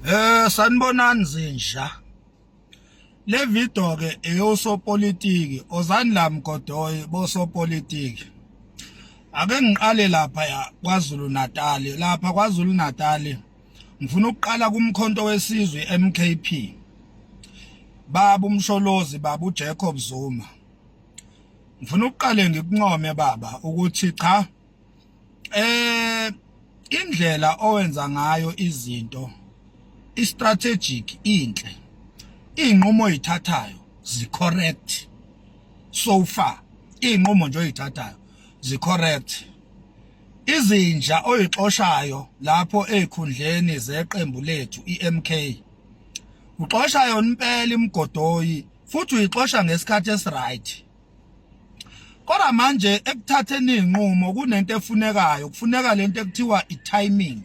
Sanibonani Zinja. Le video ke eyosopolitiki Ozandla Mgodoyi bosopolitiki. Ake ngiqale lapha ya KwaZulu Natal. Lapha KwaZulu Natal ngifuna ukuqala kumkhonto wesizwe MKP. Baba uMsholozi, baba uJacob Zuma. Ngifuna ukuqale ngikuncome baba ukuthi cha indlela owenza ngayo izinto i-strategic inhle, iy'nqumo oyithathayo zi-correct so far, iy'nqumo nje oyithathayo zi-correct. Izinja oyixoshayo lapho ey'khundleni zeqembu lethu i-MK, uxosha yona impela iMgodoyi futhi uyixosha ngesikhathi esi-right. Kodwa manje ekuthatheni iy'nqumo kunento efunekayo, kufuneka lento ekuthiwa i-timing.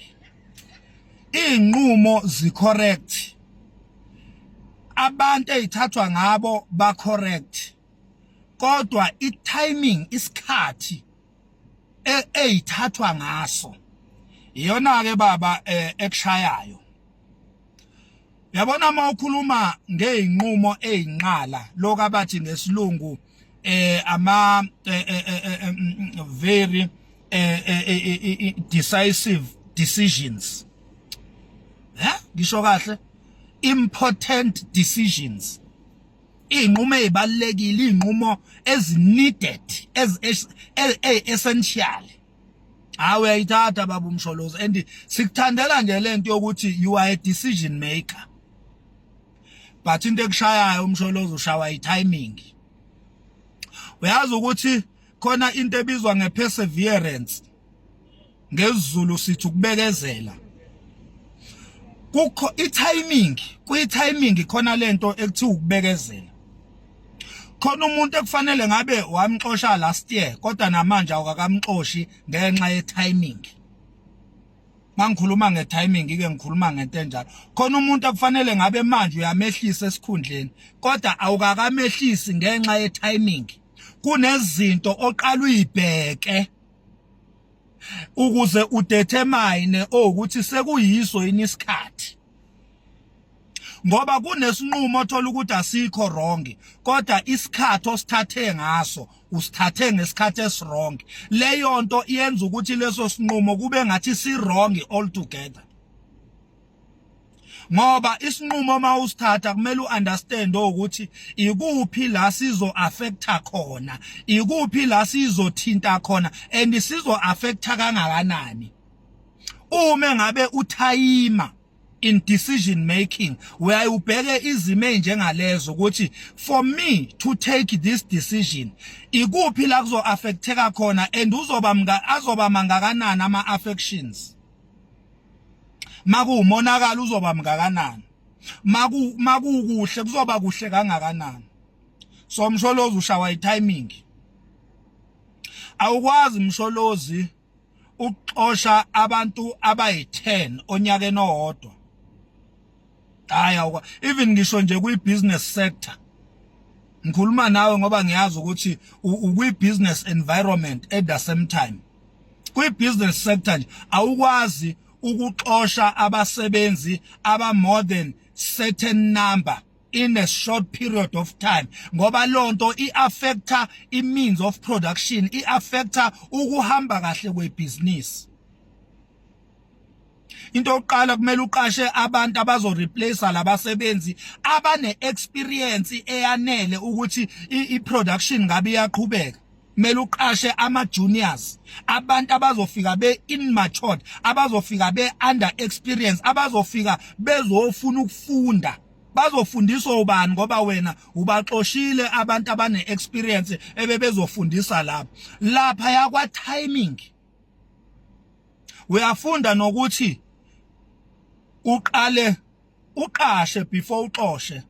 Iy'nqumo zi-correct, abantu ey'thathwa ngabo ba-correct, kodwa i-timing, isikhathi ey'thathwa ngaso iyona-ke baba ekushayayo. Uyabona uma ukhuluma ngey'nqumo ey'nqala lokhu abathi ngesilungu very decisive decisions. Ngisho kahle, important decisions. Iy'nqumo ey'balulekile, iy'nqumo ezi-needed, essential. Uyayithatha baba uMsholozi, and sikuthandela nje lento yokuthi you are a decision maker. But into ekushayayo uMsholozi ushawa i-timing. Uyazi ukuthi khona into ebizwa nge-perseverance, ngesiZulu sithi ukubekezela. Kukho i-timing, kwi-timing khona lento ekuthiwa ukubekezela. Khona umuntu ekufanele ngabe wamxosha last year kodwa namanje awukakamxoshi ngenxa ye-timing. Mangikhuluma nge-timing ke ngikhuluma ngento enjalo. Khona umuntu ekufanele ngabe manje uyamehlisa esikhundleni kodwa awukakamehlisi ngenxa ye-timing. Kunezinto oqala uyibheke ukuze udetermine ukuthi sekuyiso yini isikhathi. Ngoba kunesinqumo othola ukuthi asikho wrong, kodwa isikhathi osithathe ngaso usithathe ngesikhathi esi-wrong. Leyo nto iyenza ukuthi leso sinqumo kube ngathi si-wrong altogether. Ngoba isinqumo uma usithatha kumele u-understand ukuthi ikuphi la sizo-affecta khona, ikuphi la sizothinta khona, and sizo-affecta kangakanani. Uma ngabe uthayima in decision making, where ubheke izimo enjengalezo ukuthi for me to take this decision, ikuphi la kuzo-affecteka khona and azoba mangakanani ama-affections. Makuwumonakalo uzoba mngakanani, makukuhle kuzoba kuhle kangakanani. So Msholozi ushawa i-timing. Awukwazi Msholozi ukuxosha abantu abayi-10 onyakeni owodwa. Even ngisho nje kwi-business sector. Ngikhuluma nawe ngoba ngiyazi ukuthi ukwi-business environment at the same time. Kwi-business sector nje awukwazi ukuxosha abasebenzi aba more than certain number in a short period of time, ngoba lonto i-affecta i-means of production, i-affecta ukuhamba kahle kwebusiness. Into yokuqala kumele uqashe abantu abazo-replace labasebenzi abane-experience eyanele ukuthi i-production ngabe iyaqhubeka. Kumele uqashe ama-juniors, abantu abazofika be-immature, abazofika be-under experience, abazofika bezofuna ukufunda. Bazofundiswa ubani ngoba wena ubaxoshile abantu abane-experience ebebezofundisa lapha yakwa timing. Uyafunda nokuthi uqashe before uxoshe.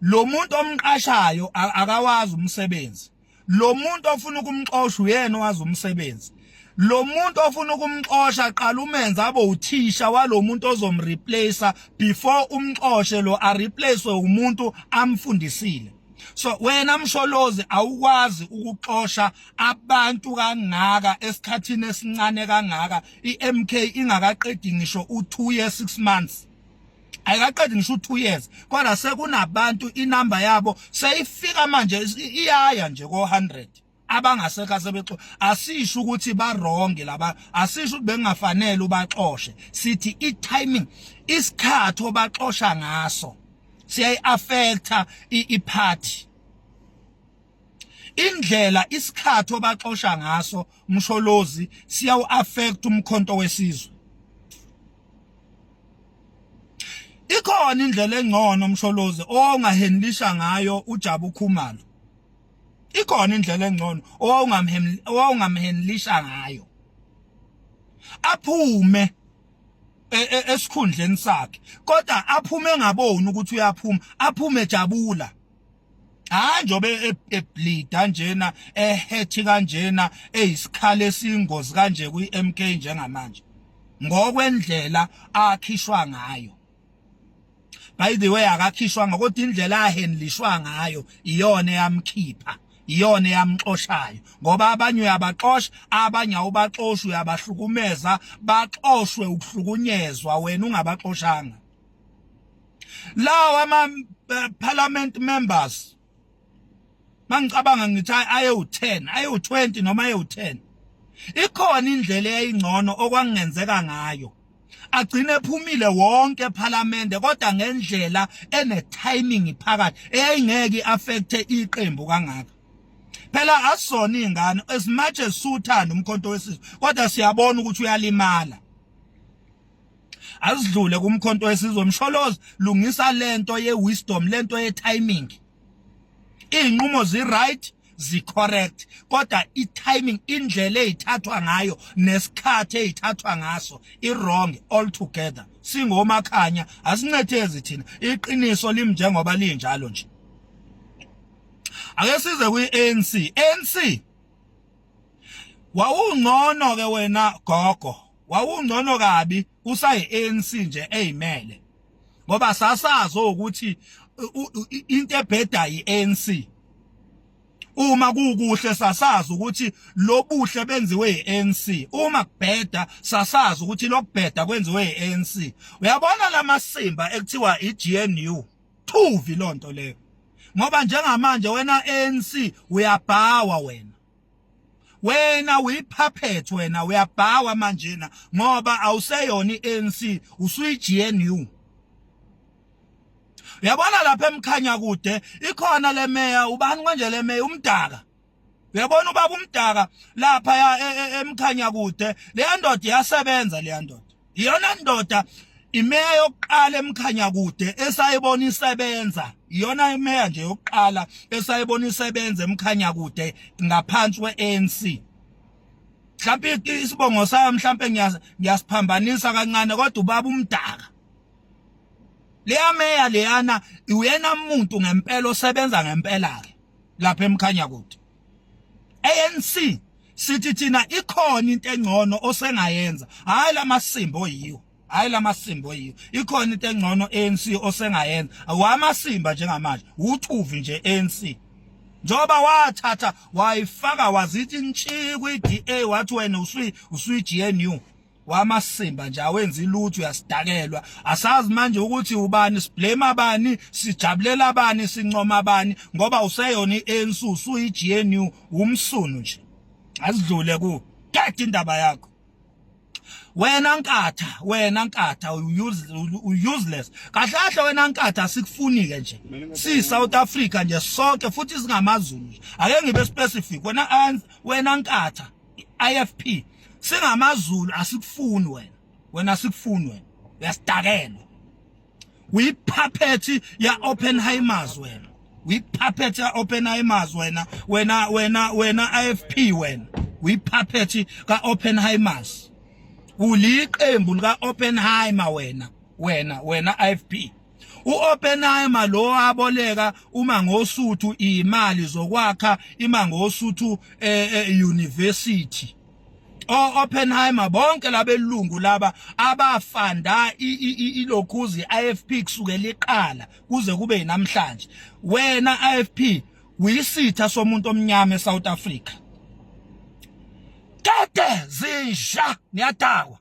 Lo muntu omqashayo akawazi umsebenzi. Lo muntu ofuna ukumxosha uyena owazi umsebenzi. Lo muntu ofuna ukumxosha qala umenza abe uthisha walo muntu ozomreplace before umxoshe lo a-replace umuntu amfundisile. So wena Msholozi awukwazi ukuxosha abantu kangaka esikhathini esincane kangaka, iMK ingakaqedi ngisho u2 years 6 months. ayikaqedi ngisho 2 years kodwa sekunabantu inamba yabo seyifika manje iyaya nje ko 100 abangasekho sebexo asisho ukuthi ba wrong laba asisho ukuthi bengafanele ubaxoshe sithi i-timing isikhathi obaxosha ngaso siyayi affecta i-party indlela isikhathi obaxosha ngaso Msholozi siyawu affect umkhonto wesizwe ikhona indlela engcono Msholozi ongahendlisha ngayo uJabu Khumalo ikhona indlela engcono ongamhendlisha ngayo aphume esikhundleni sakhe kodwa aphume ngaboni ukuthi uyaphuma aphume ejabula njobe eblida njena ehethi kanjena eyisikhala esingozi kanje kwi-MK njengamanje ngokwendlela akhishwa ngayo by the way akakhishwa ngokuthi indlela ahendlishwa ngayo iyona yamkhipha iyona yamxoshayo ngoba abanye uyabaxosha abanye awubaxoshi uyabahlukumeza baxoshwe ukuhlukunyezwa wena ungabaxoshanga lawa ama parliament members mangicabanga ngithi aye u10 aye u20 noma aye u10 ikhona indlela eyingcono okwangenzeka ngayo agcine ephumile wonke eParliament kodwa ngendlela ene timing phakathi eyayingeke affecte iqembu kangaka phela asona ingane as much as suthanda umkhonto wesizwe kodwa siyabona ukuthi uyalimala asidlule kumkhonto wesizwe Msholozi lungisa lento ye wisdom lento ye timing inqumo zi right zi correct kodwa I timing indlela ezithathwa ngayo nesikhathi ezithathwa ngaso I wrong altogether singomakhanya asincethezi thina iqiniso limnjengoba linjalo nje ake size kwi-ANC ANC wawungcono ke wena gogo wawungcono kabi usayi-ANC nje eyimele ngoba sasazi ukuthi into ebheda yi-ANC uma kukuhle sasazi ukuthi lobuhle benziwe yi-ANC uma kubheda sasazi ukuthi lokubheda kwenziwe yi-ANC uyabona lamasimba ekuthiwa i-GNU thuvi lonto leyo ngoba njengamanje wena ANC uyabhawa wena uyipuppet wena uyabhawa manje na ngoba awuseyona iANC usuyi-GNU uyabona lapha emkhanya kude ikhona le meya ubani manje le meya umdaka uyabona ubaba umdaka lapha emkhanya kude le ndoda iyasebenza le ndoda iyona ndoda imeya yokuqala emkhanya kude esayibona isebenza iyona imeya nje yokuqala esayibona isebenza emkhanya kude ngaphansi kweANC mhlawumbe isibongo sami mhlawumbe ngiyasiphambanisa kancane kodwa ubaba umdaka leya meya leyana uyena umuntu ngempela osebenza ngempela ke lapha emkhanya kude ANC sithi thina ikhona into engcono osengayenza hayi lamasimbo yiwo hayi lamasimbo yiwo ikhona into engcono ANC osengayenza awamasimba njengamanje uthuvi nje ANC njoba wathatha wayifaka wazithi nchi kwi-DA wathi wena usuyi-GNU wamasimba nje awenza ilutho uyasidakelwa asazi manje ukuthi ubani siblame abani sijabulela abani sincoma abani ngoba useyona iANC usuyi-GNU umsunu nje asidlule ku get indaba yakho wena nkatha useless kahle wena nkatha asikufuni ke nje si South Africa nje sonke futhi singamazulu ake ngibe specific wena nkatha IFP singamazulu asikufuni wena asikufuni wena uyasidakelwa uyipuppet ya Oppenheimers wena uyipuppet ya Oppenheimers wena IFP wena uyipuppet ka Oppenheimers uliqembu lika Oppenheimer wena IFP uOppenheimer lo aboleka uma ngosuthu imali zokwakha ima ngosuthu university Oppenheimer bonke labelungu laba abafanda ilokhuzi IFP kusukela iqala kuze kube namhlanje wena IFP uyisitha somuntu omnyama eSouth Africa kade zinja niyadakwa